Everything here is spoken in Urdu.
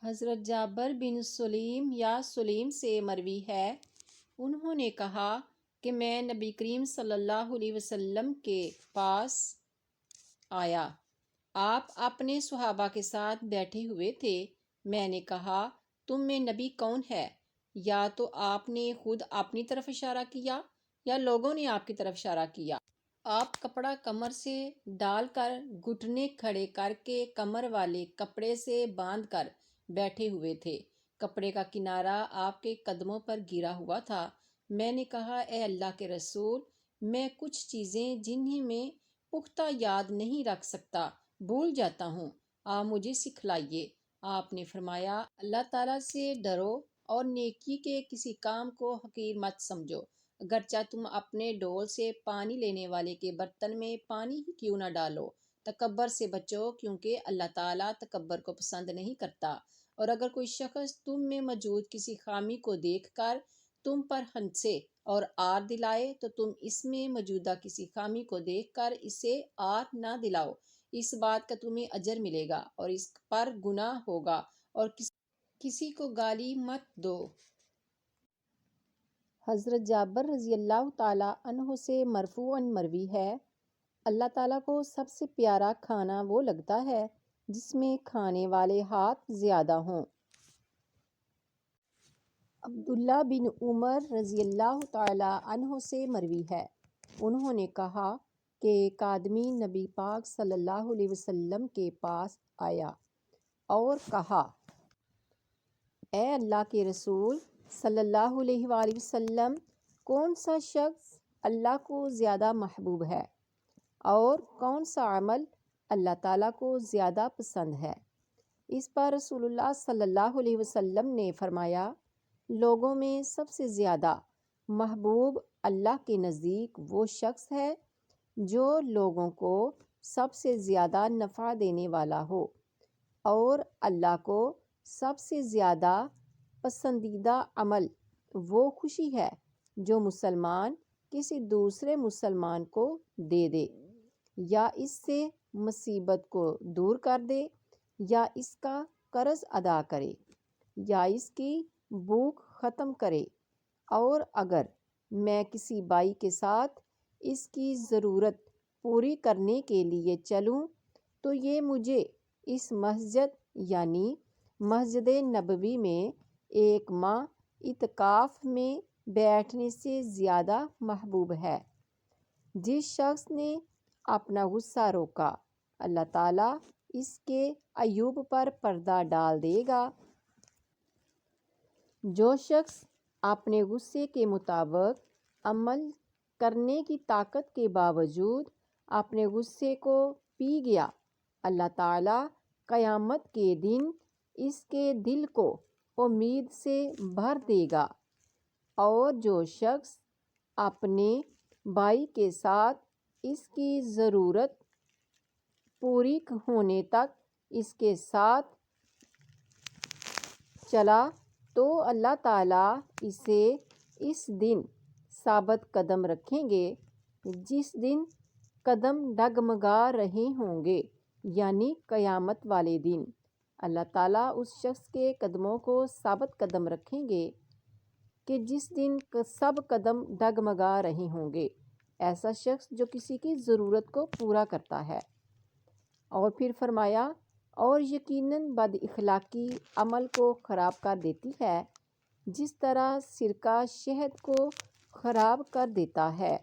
حضرت جابر بن سلیم یا سلیم سے مروی ہے، انہوں نے کہا کہ میں نبی کریم صلی اللہ علیہ وسلم کے پاس آیا۔ آپ اپنے صحابہ کے ساتھ بیٹھے ہوئے تھے۔ میں نے کہا، تم میں نبی کون ہے؟ یا تو آپ نے خود اپنی طرف اشارہ کیا یا لوگوں نے آپ کی طرف اشارہ کیا۔ آپ کپڑا کمر سے ڈال کر گھٹنے کھڑے کر کے کمر والے کپڑے سے باندھ کر بیٹھے ہوئے تھے۔ کپڑے کا کنارہ آپ کے قدموں پر گرا ہوا تھا۔ میں نے کہا، اے اللہ کے رسول، میں کچھ چیزیں جنہیں میں پختہ یاد نہیں رکھ سکتا بھول جاتا ہوں، آپ مجھے سکھلائیے۔ آپ نے فرمایا، اللہ تعالیٰ سے ڈرو اور نیکی کے کسی کام کو حقیر مت سمجھو، اگرچہ تم اپنے ڈول سے پانی لینے والے کے برتن میں پانی ہی کیوں نہ ڈالو۔ تکبر سے بچو، کیونکہ اللہ تعالیٰ تکبر کو پسند نہیں کرتا۔ اور اگر کوئی شخص تم میں موجود کسی خامی کو دیکھ کر تم پر ہنسے اور آر دلائے تو تم اس میں موجودہ کسی خامی کو دیکھ کر اسے آر نہ دلاؤ۔ اس بات کا تمہیں اجر ملے گا اور اس پر گناہ ہوگا، اور کسی کو گالی مت دو۔ حضرت جابر رضی اللہ تعالیٰ عنہ سے مرفوعاً مروی ہے، اللہ تعالیٰ کو سب سے پیارا کھانا وہ لگتا ہے جس میں کھانے والے ہاتھ زیادہ ہوں۔ عبداللہ بن عمر رضی اللہ تعالیٰ عنہ سے مروی ہے، انہوں نے کہا کہ ایک آدمی نبی پاک صلی اللہ علیہ وسلم کے پاس آیا اور کہا، اے اللہ کے رسول صلی اللہ علیہ وآلہ وسلم، کون سا شخص اللہ کو زیادہ محبوب ہے اور کون سا عمل اللہ تعالیٰ کو زیادہ پسند ہے؟ اس پر رسول اللہ صلی اللہ علیہ وسلم نے فرمایا، لوگوں میں سب سے زیادہ محبوب اللہ کے نزدیک وہ شخص ہے جو لوگوں کو سب سے زیادہ نفع دینے والا ہو، اور اللہ کو سب سے زیادہ پسندیدہ عمل وہ خوشی ہے جو مسلمان کسی دوسرے مسلمان کو دے دے، یا اس سے مصیبت کو دور کر دے، یا اس کا قرض ادا کرے، یا اس کی بھوک ختم کرے۔ اور اگر میں کسی بھائی کے ساتھ اس کی ضرورت پوری کرنے کے لیے چلوں تو یہ مجھے اس مسجد یعنی مسجد نبوی میں ایک ماہ اعتکاف میں بیٹھنے سے زیادہ محبوب ہے۔ جس شخص نے اپنا غصہ روکا، اللہ تعالیٰ اس کے عیوب پر پردہ ڈال دے گا۔ جو شخص اپنے غصے کے مطابق عمل کرنے کی طاقت کے باوجود اپنے غصے کو پی گیا، اللہ تعالیٰ قیامت کے دن اس کے دل کو امید سے بھر دے گا۔ اور جو شخص اپنے بھائی کے ساتھ اس کی ضرورت پوری ہونے تک اس کے ساتھ چلا تو اللہ تعالیٰ اسے اس دن ثابت قدم رکھیں گے جس دن قدم ڈگمگا رہے ہوں گے، یعنی قیامت والے دن۔ اللہ تعالیٰ اس شخص کے قدموں کو ثابت قدم رکھیں گے کہ جس دن سب قدم ڈگمگا رہے ہوں گے، ایسا شخص جو کسی کی ضرورت کو پورا کرتا ہے۔ اور پھر فرمایا، اور یقیناً بد اخلاقی عمل کو خراب کر دیتی ہے جس طرح سرکہ شہد کو خراب کر دیتا ہے۔